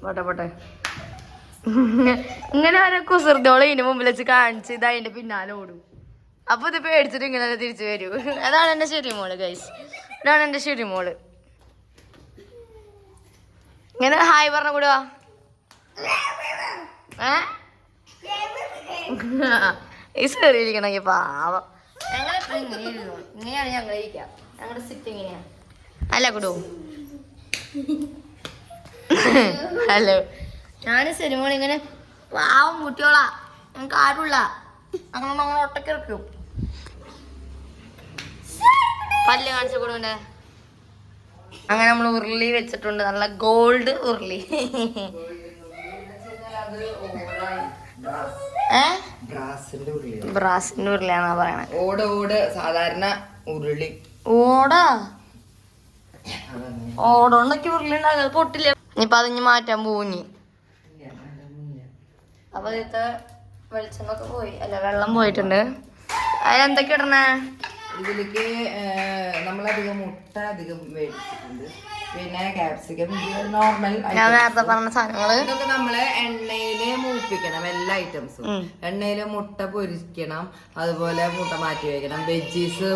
പോട്ടെ പോട്ടെ. ഇങ്ങനെ വരെ കുസൃതോളം ഇതിന്റെ മുമ്പിൽ വെച്ച് കാണിച്ച് ഇത് അതിന്റെ പിന്നാലെ ഓടും. അപ്പൊ ഇത് പേടിച്ചിട്ട് ഇങ്ങനെ തിരിച്ചു വരൂ. അതാണ് എന്റെ ശരി മോള് ഗൈസ്. ഇതാണ് എന്റെ ശരി മോള്. ഇങ്ങനെ ഹായ് പറഞ്ഞ കൂടെ വാ. ഈ സെറിയിരിക്കണമെങ്കിൽ പാവം. ഞങ്ങളെപ്പോഴും ഇങ്ങനെ ഇരുന്നു. ഇങ്ങനെയാണ് ഞങ്ങൾ ഇരിക്കാം. ഞങ്ങളുടെ സിറ്റ് ഇങ്ങനെയാ അല്ല കൂടോ. ഹലോ, ഞാന് സെരിമോൾ ഇങ്ങനെ പാവം കുട്ടിയോളാ. ഞങ്ങൾക്ക് ആരുള്ള അങ്ങനെ ഒട്ടൊക്കെ ഇറക്കും. പല്ല് കാണിച്ചു കൊടുക്കണ്ടേ. അങ്ങനെ നമ്മൾ ഉരുളി വെച്ചിട്ടുണ്ട്. നല്ല ഗോൾഡ് ഉരുളി. ബ്രാസിന്റെ ഉരുളിയാണോ പറയണേ? സാധാരണ ഉരുളി ഓടാ. ഓടോണ്ടൊക്കെ ഉരുളി ഉണ്ടാകുന്നത് പൊട്ടില്ല. ഇനിയിപ്പൊ അതിഞ്ഞ് മാറ്റാൻ പോഞ്ഞി. അപ്പൊ ഇതിത്തെ വെളിച്ചെണ്ണൊക്കെ പോയി. അല്ല, വെള്ളം പോയിട്ടുണ്ട്. അതിലെന്തൊക്കെ ഇടണേ? ഇതിലേക്ക് നമ്മളധികം മുട്ട അധികം മേടിച്ചിട്ടുണ്ട്. പിന്നെ ക്യാപ്സിക്കം, നോർമൽ ഞാൻ നേരത്തെ പറഞ്ഞ സാധനങ്ങള് ഇതൊക്കെ നമ്മള് എണ്ണയില് മൂപ്പിക്കണം. എല്ലാ ഐറ്റംസും എണ്ണയില് മുട്ട പൊരിക്കണം. അതുപോലെ മുട്ട മാറ്റി വെക്കണം. വെജീസ്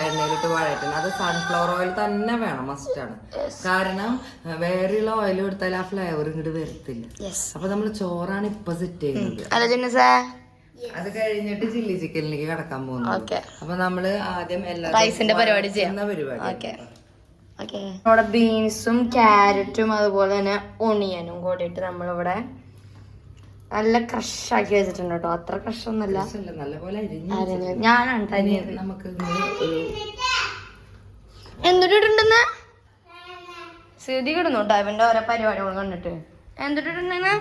എണ്ണയിലിട്ട് വഴറ്റണം. അത് സൺഫ്ലവർ ഓയിൽ തന്നെ വേണം, മസ്റ്റാണ്. കാരണം വേറെയുള്ള ഓയിൽ എടുത്താൽ ആ ഫ്ലേവർ ഇങ്ങോട്ട് വരത്തില്ല. അപ്പൊ നമ്മള് ചോറാണ് ഇപ്പൊ സെറ്റ് ചെയ്യുന്നത്. അത് കഴിഞ്ഞിട്ട് ചില്ലി ചിക്കനിലേക്ക് കടക്കാൻ പോകുന്നു. അപ്പൊ നമ്മള് ആദ്യം റൈസിന്റെ പരിപാടി ചെയ്യുന്ന പരിപാടി. നമ്മുടെ ബീൻസും ക്യാരറ്റും അതുപോലെ തന്നെ ഒണിയനും കൂടിയിട്ട് നമ്മളിവിടെ നല്ല ക്രഷാക്കി വെച്ചിട്ടുണ്ട് കേട്ടോ. അത്ര ക്രഷൊന്നുമല്ല, നല്ലപോലെ ഞാനാണ് തനിയത്. നമുക്ക് എന്തൊരു ഇടുണ്ടെന്ന് സ്ഥിതി കിടുന്നുണ്ടോ അവന്റെ ഓരോ പരിപാടികൾ കണ്ടിട്ട്? എന്തൊരു ഇടുണ്ടെന്ന്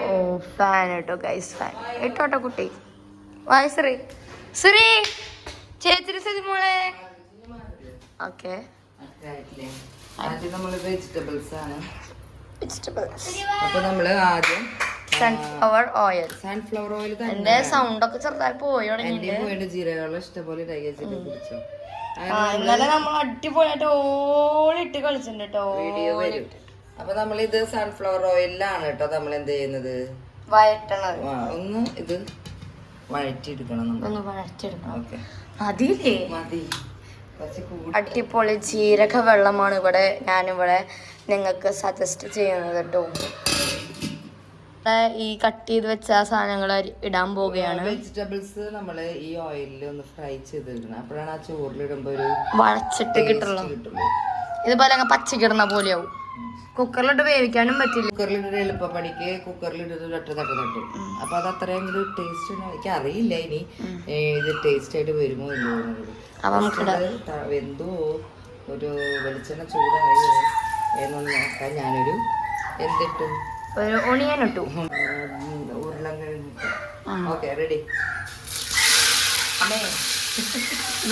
ഓ ഫാൻ കേട്ടോ ഗൈസ്, ഫാൻ ഇട്ടോട്ടോ കുട്ടി. വായ ശ്രീ ശ്രീ ചേച്ചി ശ്രീ മോളെ. ഓക്കെ, നമ്മള് വെജിറ്റബിൾസ് ആണ്. അപ്പൊ നമ്മള് ആദ്യം സൺഫ്ലവർ ഓയിൽ. സൺഫ്ലവർ ഓയിൽ എന്റെ സൗണ്ട് ഒക്കെ ചെറുതായി പോയി തുടങ്ങിയിട്ടുണ്ട്. ജീരകമുള്ള ഇഷ്ടംപോലെ കുടിച്ചോ. ഇന്നലെ നമ്മൾ അടിപൊളിയായിട്ട് ഓളിട്ട് കളിച്ചിട്ടുണ്ട് കേട്ടോ. അപ്പൊ നമ്മളിത് സൺഫ്ലവർ ഓയിലാണ് കേട്ടോ നമ്മൾ എന്ത് ചെയ്യുന്നത്, വഴറ്റണത്. ഒന്ന് ഇത് വഴറ്റിയെടുക്കണം. ഒന്ന് വഴറ്റിയെടുക്കണം. ഓക്കെ, മതിയില്ലേ? മതി. അടിപൊളി ജീരക വെള്ളമാണ് ഇവിടെ ഞാനിവിടെ നിങ്ങൾക്ക് സജസ്റ്റ് ചെയ്യുന്നത് കേട്ടോ. ഈ കട്ട് ചെയ്ത് വെച്ച സാധനങ്ങൾ ഇടാൻ പോവുകയാണ്. വെജിറ്റബിൾസ് നമ്മള് ഈ ഓയിലിൽ ഒന്ന് ഫ്രൈ ചെയ്തെടുക്കണം. അപ്പോഴാണ് ആ ചോറിലിടുമ്പോ ഒരു വളച്ചിട്ട് കിട്ടുള്ളൂ. ഇതുപോലെ അങ്ങ് പച്ചക്കിടുന്ന പോലെയാവും. കുക്കറിലിട്ട് വേവിക്കാനും പറ്റില്ല. കുക്കറിലിട്ട് എളുപ്പപ്പണിക്ക് കുക്കറിലിട്ട് തട്ട് തട്ടും. അപ്പൊ അത് അത്രയും ടേസ്റ്റ് എനിക്ക് അറിയില്ല ഇനി ഇത് ടേസ്റ്റ് ആയിട്ട് വരുമോ ഇല്ലോ. വെന്തോ ഒരു വെളിച്ചെണ്ണ ചൂടായോ എന്നൊന്ന് നോക്കാൻ ഞാനൊരു എന്തിട്ടു ഒരു ഒണിയൻ ഇട്ടു. ഉരുളൻകിഴങ്ങിട്ടു. Okay, ready.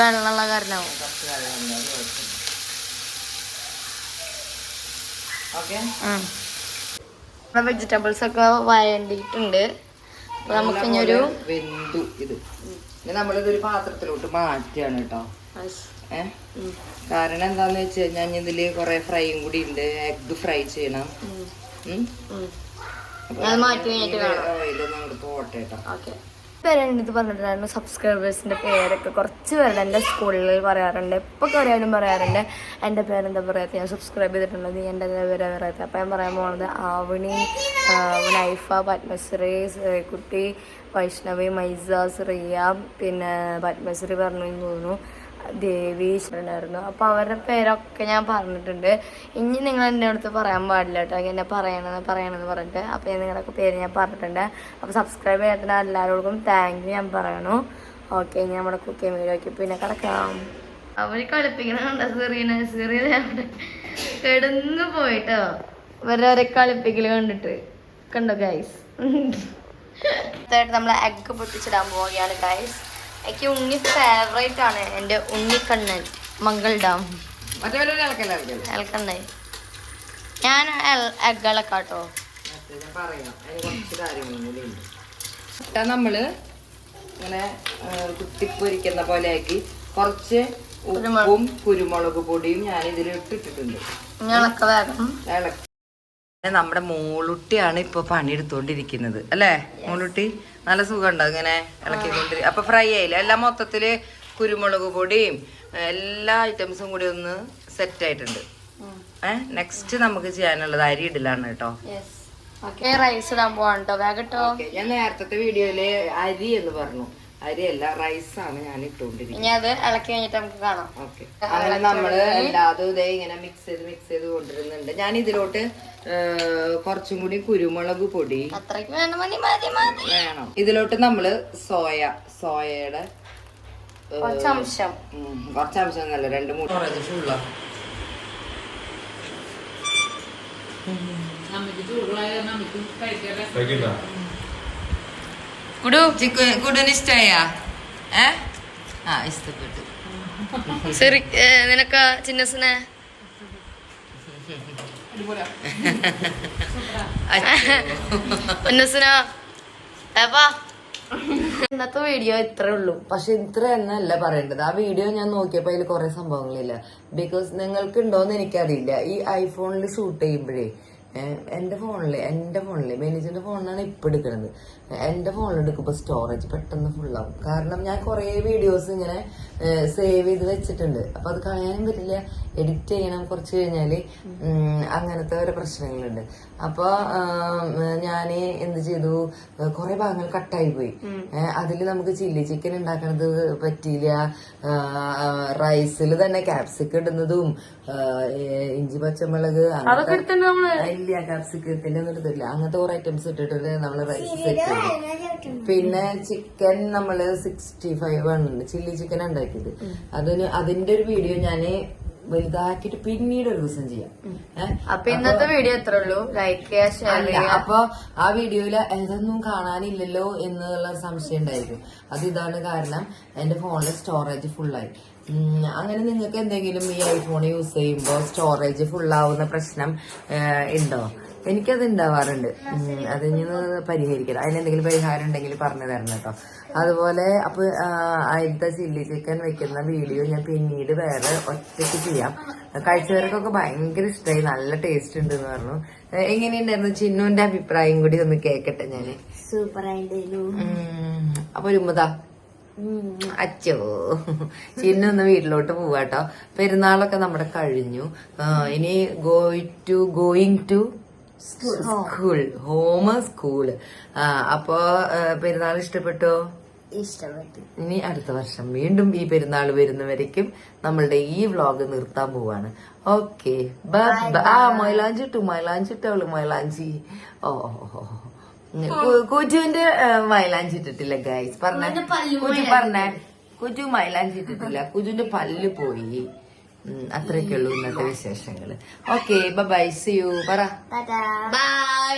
വെള്ളമുള്ള കാരണമാവും. വെജിറ്റബിൾസ് ഒക്കെ വഴണ്ടിട്ടുണ്ട്. നമുക്ക് ഇനിയൊരു വെന്തു. ഇത് നമ്മളിതൊരു പാത്രത്തിലോട്ട് മാറ്റിയാണ് കേട്ടോ. കാരണം എന്താന്ന് വെച്ച് കഴിഞ്ഞാൽ ഇതില് കൊറേ ഫ്രൈയും കൂടി ഉണ്ട്. എഗ് ഫ്രൈ ചെയ്യണം. ഇതൊന്നും പോട്ടെ കേട്ടോ. പേരെടുത്ത് പറഞ്ഞിട്ടുണ്ടായിരുന്നു. സബ്സ്ക്രൈബേഴ്സിൻ്റെ പേരൊക്കെ കുറച്ച് പേരുടെ എൻ്റെ സ്കൂളിൽ പറയാറുണ്ട്. എപ്പോൾ കയറിയാലും പറയാറുണ്ട് എൻ്റെ പേരെന്താ പറയാത്ത, ഞാൻ സബ്സ്ക്രൈബ് ചെയ്തിട്ടുള്ളത്, നീ എൻ്റെ പേരെ പറയാത്ത. അപ്പം ഞാൻ പറയാൻ പോകുന്നത് ആവണി, നൈഫ, പത്മശ്രീ, കുട്ടി, വൈഷ്ണവി, മൈസ, ശ്രീയ, പിന്നെ പത്മശ്രീ പറഞ്ഞു എന്ന് തോന്നുന്നു, ദേവി ഉണ്ടായിരുന്നു. അപ്പോൾ അവരുടെ പേരൊക്കെ ഞാൻ പറഞ്ഞിട്ടുണ്ട്. ഇനി നിങ്ങൾ എൻ്റെ അടുത്ത് പറയാൻ പാടില്ല കേട്ടോ, എന്നെ പറയണമെന്ന് പറഞ്ഞിട്ട്. അപ്പോൾ ഞാൻ നിങ്ങളൊക്കെ പേര് ഞാൻ പറഞ്ഞിട്ടുണ്ട്. അപ്പോൾ സബ്സ്ക്രൈബ് ചെയ്യാത്ത എല്ലാവർക്കും താങ്ക് യു ഞാൻ പറയണു. ഓക്കെ, ഇനി നമ്മുടെ കുക്കിംഗ് വീഡിയോക്ക് പിന്നെ കിടക്കാം. അവർ കളിപ്പിക്കണ ചെറിയ കിടന്നു പോയിട്ടോ ഇവരെ കളിപ്പിക്കൽ കണ്ടിട്ട്. കണ്ടോ ഗൈസ്? നമ്മൾ എഗ്ഗ് പൊട്ടിച്ചിടാൻ പോവുകയാണ് ഗൈസ്. എനിക്ക് ഉണ്ണി ഫേവറേറ്റ് ആണ്, എൻ്റെ ഉണ്ണിക്കണ്ണൻ മംഗൾ ഡാം. ഇളക്കണ്ടേ? ഞാൻ എഗ്ഗളക്കാട്ടോ. നമ്മള് ഇങ്ങനെ കുത്തിപ്പൊരിക്കുന്ന പോലെ ആക്കി കുറച്ച് ഉപ്പും കുരുമുളക് പൊടിയും ഞാൻ ഇതിൽ ഇട്ടിട്ടുണ്ട്. നമ്മുടെ മോളുട്ടിയാണ് ഇപ്പൊ പണിയെടുത്തോണ്ടിരിക്കുന്നത് അല്ലേ മോളുട്ടി? നല്ല സുഖമുണ്ടോ ഇങ്ങനെ ഇളക്കിക്കൊണ്ടിരിക്കും? അപ്പൊ ഫ്രൈ ആയില്ല എല്ലാം മൊത്തത്തില് കുരുമുളക് പൊടിയും എല്ലാ ഐറ്റംസും കൂടി ഒന്ന് സെറ്റ് ആയിട്ടുണ്ട്. നെക്സ്റ്റ് നമുക്ക് ചെയ്യാനുള്ളത് അരി ഇടലാണ് കേട്ടോ. റൈസ് ഇടാൻ പോവാട്ടോ. വേഗട്ടോ. ഞാൻ നേരത്തെ വീഡിയോയില് അരി എന്ന് പറഞ്ഞു, അരിയല്ല റൈസാണ് ഞാൻ ഇട്ടുകൊണ്ടിരിക്കുന്നത്. അത് ഇളക്കി കഴിഞ്ഞിട്ട് നമുക്ക് കാണാം. ഓക്കെ, അങ്ങനെ നമ്മള് എല്ലാതും ഇതേ ഇങ്ങനെ മിക്സ് ചെയ്ത് കൊണ്ടിരുന്നുണ്ട്. ഞാൻ ഇതിലോട്ട് കുറച്ചും കൂടി കുരുമുളക് പൊടി വേണം. ഇതിലോട്ട് നമ്മള് സോയയുടെ കുറച്ചംശം എന്നല്ല 2-3 ഫുള്ള കുടുന് ഇഷ്ടായ ഇഷ്ടപ്പെട്ടു. ശരി, നിനക്ക് ചിന്നസിനെ ഇന്നത്തെ വീഡിയോ ഇത്രേ ഉള്ളൂ. പക്ഷെ ഇത്ര എന്നല്ല പറയേണ്ടത്. ആ വീഡിയോ ഞാൻ നോക്കിയപ്പോ അതിൽ കുറെ സംഭവങ്ങളില്ല. ബിക്കോസ് നിങ്ങൾക്ക് ഉണ്ടോന്ന് എനിക്കറിയില്ല. ഈ ഐഫോണിൽ ഷൂട്ട് ചെയ്യുമ്പോഴേ എന്റെ ഫോണില് മേനേജറിന്റെ ഫോണിലാണ് ഇപ്പൊ എടുക്കുന്നത്. എന്റെ ഫോണിൽ എടുക്കുമ്പോ സ്റ്റോറേജ് പെട്ടെന്ന് ഫുള്ളാവും. കാരണം ഞാൻ കുറെ വീഡിയോസ് ഇങ്ങനെ സേവ് ചെയ്ത് വെച്ചിട്ടുണ്ട്. അപ്പൊ അത് കളയാനും പറ്റില്ല, എഡിറ്റ് ചെയ്യണം കുറച്ച് കഴിഞ്ഞാല്. അങ്ങനത്തെ ഓരോ പ്രശ്നങ്ങളുണ്ട്. അപ്പൊ ഞാന് എന്ത് ചെയ്തു, കുറെ ഭാഗങ്ങൾ കട്ടായി പോയി. അതില് നമുക്ക് ചില്ലി ചിക്കൻ ഉണ്ടാക്കണത് പറ്റിയില്ല. റൈസിൽ തന്നെ ക്യാപ്സിക്കം ഇടുന്നതും ഇഞ്ചി പച്ചമുളക് ഇല്ല, ക്യാപ്സിക്കത്തിന്റെ ഒന്നും എടുത്തില്ല. അങ്ങനത്തെ കുറെ ഐറ്റംസ് ഇട്ടിട്ട് നമ്മള് റൈസ് സെറ്റ് ചെയ്തു. പിന്നെ ചിക്കൻ നമ്മള് 65 ആണ് ചില്ലി ചിക്കൻ ഉണ്ടാക്കിയത്. അതിന്റെ ഒരു വീഡിയോ ഞാന് വലുതാക്കിട്ട് പിന്നീട് ഒരു ദിവസം ചെയ്യാം. അപ്പൊ ഇന്നത്തെ വീഡിയോ എത്ര ഉള്ളൂ. ലൈക്ക് ചെയ്യുക, ഷെയർ ചെയ്യുക. അപ്പൊ ആ വീഡിയോയില് ഏതൊന്നും കാണാനില്ലല്ലോ എന്നുള്ള സംശയം ഉണ്ടായിരിക്കും. അത് ഇതാണ് കാരണം, എന്റെ ഫോണിലെ സ്റ്റോറേജ് ഫുള്ളായി. അങ്ങനെ നിങ്ങൾക്ക് എന്തെങ്കിലും ഈ ഐഫോൺ യൂസ് ചെയ്യുമ്പോൾ സ്റ്റോറേജ് ഫുള്ളാവുന്ന പ്രശ്നം ഉണ്ടോ? എനിക്കത് ഉണ്ടാവാറുണ്ട്. അതിന് പരിഹരിക്കണം. അതിനെന്തെങ്കിലും പരിഹാരം ഉണ്ടെങ്കിൽ പറഞ്ഞു തരണം കേട്ടോ. അതുപോലെ അപ്പൊ അതിലത്തെ ചില്ലി ചിക്കൻ വെക്കുന്ന വീഡിയോ ഞാൻ പിന്നീട് വേറെ ഒറ്റയ്ക്ക് ചെയ്യാം. കഴിച്ചവർക്കൊക്കെ ഭയങ്കര ഇഷ്ടമായി, നല്ല ടേസ്റ്റ് ഉണ്ട് എന്ന് പറഞ്ഞു. എങ്ങനെയുണ്ടായിരുന്നു ചിന്നുവിന്റെ അഭിപ്രായം കൂടി ഒന്ന് കേക്കട്ടെ ഞാന്. സൂപ്പർ ആയിരുന്നു. അപ്പൊ ഒരുമതാ അച്ചോ ചിന്നൊന്ന് വീട്ടിലോട്ട് പോവാട്ടോ. പെരുന്നാളൊക്കെ നമ്മുടെ കഴിഞ്ഞു. ഇനി ഗോയിങ് ടു സ്കൂള്. അപ്പൊ പെരുന്നാൾ ഇഷ്ടപ്പെട്ടോ? ഇഷ്ടപ്പെട്ടു. ഇനി അടുത്ത വർഷം വീണ്ടും ഈ പെരുന്നാൾ വരുന്നവരേക്കും നമ്മളുടെ ഈ വ്ളോഗ് നിർത്താൻ പോവാണ്. ഓക്കെ, മൈലാഞ്ചി ഓ കുജുവിന്റെ മൈലാഞ്ചി ഇട്ടിട്ടില്ല ഗൈസ്. പറഞ്ഞേ കുജു മൈലാഞ്ചി ഇട്ടിട്ടില്ല. കുജുവിന്റെ പല്ല് പോയി. അത്രയൊക്കെ ഉള്ളൂ ഇന്നത്തെ വിശേഷങ്ങള്. Okay, bye, see you. പറ ബൈ.